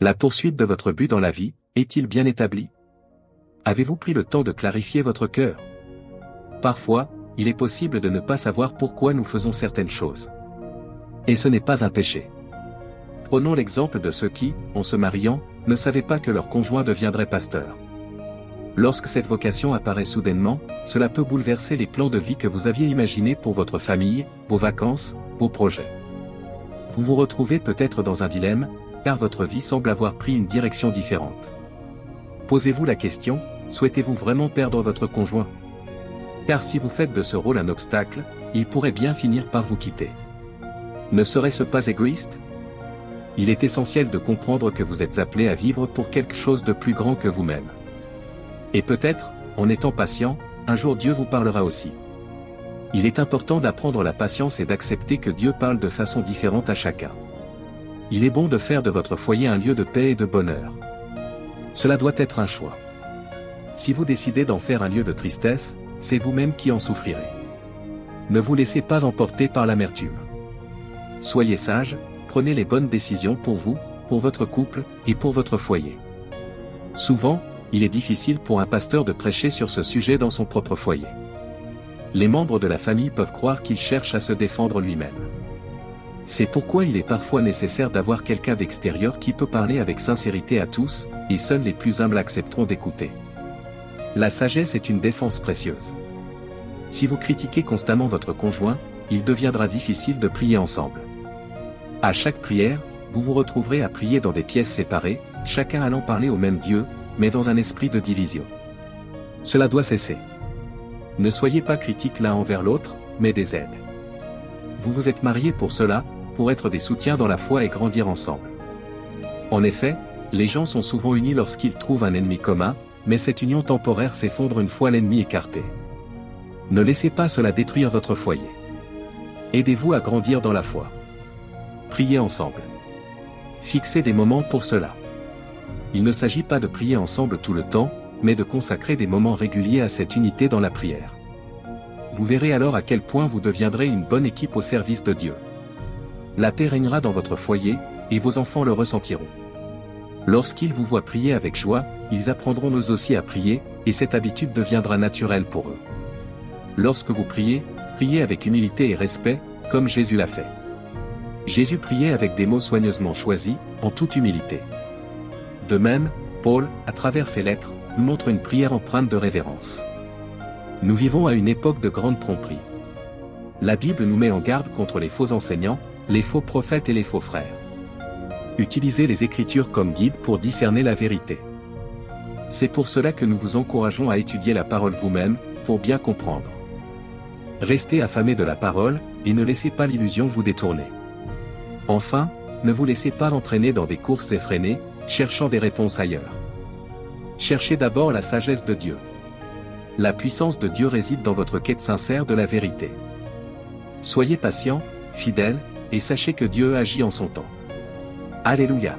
La poursuite de votre but dans la vie, est-il bien établi? Avez-vous pris le temps de clarifier votre cœur? Parfois, il est possible de ne pas savoir pourquoi nous faisons certaines choses. Et ce n'est pas un péché. Prenons l'exemple de ceux qui, en se mariant, ne savaient pas que leur conjoint deviendrait pasteur. Lorsque cette vocation apparaît soudainement, cela peut bouleverser les plans de vie que vous aviez imaginés pour votre famille, vos vacances, vos projets. Vous vous retrouvez peut-être dans un dilemme, car votre vie semble avoir pris une direction différente. Posez-vous la question, souhaitez-vous vraiment perdre votre conjoint? Car si vous faites de ce rôle un obstacle, il pourrait bien finir par vous quitter. Ne serait-ce pas égoïste? Il est essentiel de comprendre que vous êtes appelé à vivre pour quelque chose de plus grand que vous-même. Et peut-être, en étant patient, un jour Dieu vous parlera aussi. Il est important d'apprendre la patience et d'accepter que Dieu parle de façon différente à chacun. Il est bon de faire de votre foyer un lieu de paix et de bonheur. Cela doit être un choix. Si vous décidez d'en faire un lieu de tristesse, c'est vous-même qui en souffrirez. Ne vous laissez pas emporter par l'amertume. Soyez sage, prenez les bonnes décisions pour vous, pour votre couple, et pour votre foyer. Souvent, il est difficile pour un pasteur de prêcher sur ce sujet dans son propre foyer. Les membres de la famille peuvent croire qu'il cherche à se défendre lui-même. C'est pourquoi il est parfois nécessaire d'avoir quelqu'un d'extérieur qui peut parler avec sincérité à tous, et seuls les plus humbles accepteront d'écouter. La sagesse est une défense précieuse. Si vous critiquez constamment votre conjoint, il deviendra difficile de prier ensemble. À chaque prière, vous vous retrouverez à prier dans des pièces séparées, chacun allant parler au même Dieu, mais dans un esprit de division. Cela doit cesser. Ne soyez pas critiques l'un envers l'autre, mais des aides. Vous vous êtes mariés pour cela, pour être des soutiens dans la foi et grandir ensemble. En effet, les gens sont souvent unis lorsqu'ils trouvent un ennemi commun, mais cette union temporaire s'effondre une fois l'ennemi écarté. Ne laissez pas cela détruire votre foyer. Aidez-vous à grandir dans la foi. Priez ensemble. Fixez des moments pour cela. Il ne s'agit pas de prier ensemble tout le temps, mais de consacrer des moments réguliers à cette unité dans la prière. Vous verrez alors à quel point vous deviendrez une bonne équipe au service de Dieu. La paix régnera dans votre foyer, et vos enfants le ressentiront. Lorsqu'ils vous voient prier avec joie, ils apprendront eux aussi à prier, et cette habitude deviendra naturelle pour eux. Lorsque vous priez, priez avec humilité et respect, comme Jésus l'a fait. Jésus priait avec des mots soigneusement choisis, en toute humilité. De même, Paul, à travers ses lettres, nous montre une prière empreinte de révérence. Nous vivons à une époque de grande tromperie. La Bible nous met en garde contre les faux enseignants, les faux prophètes et les faux frères. Utilisez les Écritures comme guide pour discerner la vérité. C'est pour cela que nous vous encourageons à étudier la parole vous-même, pour bien comprendre. Restez affamés de la parole, et ne laissez pas l'illusion vous détourner. Enfin, ne vous laissez pas entraîner dans des courses effrénées, cherchant des réponses ailleurs. Cherchez d'abord la sagesse de Dieu. La puissance de Dieu réside dans votre quête sincère de la vérité. Soyez patients, fidèles, et sachez que Dieu agit en son temps. Alléluia.